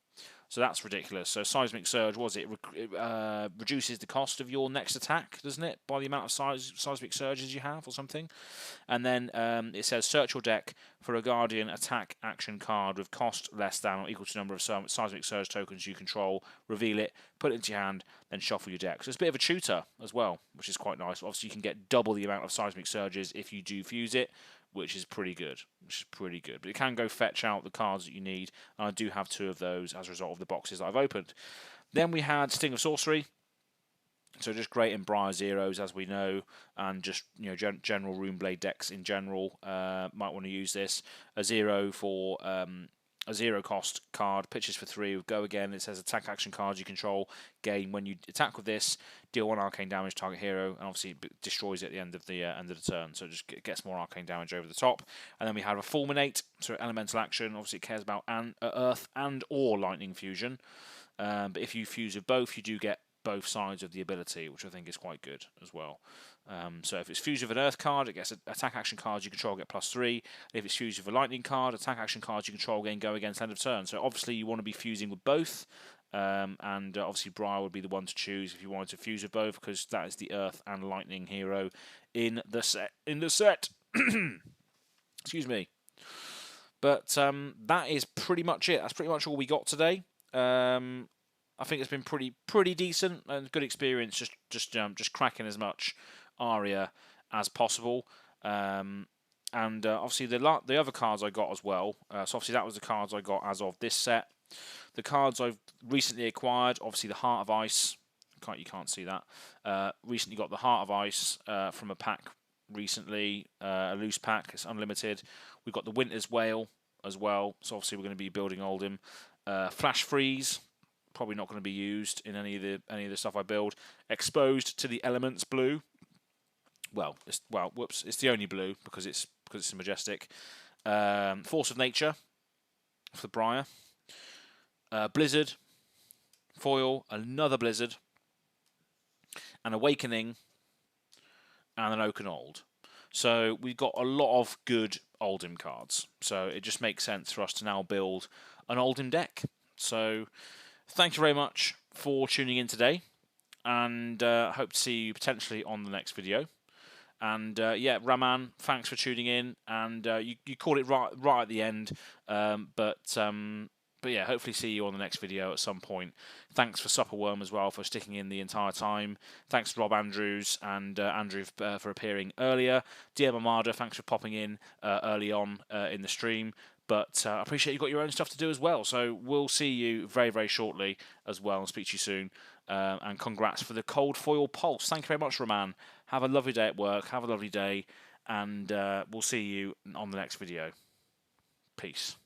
So that's ridiculous. So Seismic Surge, reduces the cost of your next attack, doesn't it? By the amount of Seismic Surges you have or something. And then it says search your deck for a Guardian attack action card with cost less than or equal to the number of Seismic Surge tokens you control. Reveal it, put it into your hand, then shuffle your deck. So it's a bit of a tutor as well, which is quite nice. Obviously, you can get double the amount of Seismic Surges if you do fuse it, which is pretty good. But it can go fetch out the cards that you need, and I do have 2 of those as a result of the boxes that I've opened. Then we had Sting of Sorcery. So just great in Briar Zeros, as we know, and just general Runeblade decks in general might want to use this. A 0 for a 0-cost card, pitches for 3 with Go Again. It says attack action cards you control gain when you attack with this, deal 1 arcane damage target hero, and obviously it destroys it at the end of the turn, so it just gets more arcane damage over the top. And then we have a Fulminate, so elemental action. Obviously it cares about earth and or lightning fusion, but if you fuse with both, you do get both sides of the ability, which I think is quite good as well. So if it's fused with an earth card, it gets attack action cards you control get +3. If it's fused with a lightning card, attack action cards you control gain Go against end of turn. So obviously you want to be fusing with both, and obviously Briar would be the one to choose if you wanted to fuse with both, because that is the earth and lightning hero in the set. Excuse me. But that is pretty much it. That's pretty much all we got today. I think it's been pretty decent and good experience. Just cracking as much Aria as possible, and obviously the other cards I got as well. So obviously that was the cards I got as of this set. The cards I've recently acquired, obviously the Heart of Ice. You can't see that. Recently got the Heart of Ice from a pack recently, a loose pack. It's unlimited. We've got the Winter's Whale as well. So obviously we're going to be building Oldhim. Flash Freeze. Probably not going to be used in any of the stuff I build. Exposed to the Elements blue. It's the only blue because it's a majestic. Force of Nature for the Briar. Blizzard foil, another Blizzard, an Awakening, and an Oaken Old. So we've got a lot of good Oldhim cards. So it just makes sense for us to now build an Oldhim deck. So thank you very much for tuning in today, and hope to see you potentially on the next video. And yeah, Raman, thanks for tuning in, and you called it right at the end, but yeah, hopefully see you on the next video at some point. Thanks for Supperworm as well for sticking in the entire time. Thanks to Rob Andrews and Andrew for appearing earlier. DM Armada, thanks for popping in early on in the stream. But I appreciate you've got your own stuff to do as well. So we'll see you very, very shortly as well, and speak to you soon. And congrats for the Cold Foil Pulse. Thank you very much, Raman. Have a lovely day at work. Have a lovely day. And we'll see you on the next video. Peace.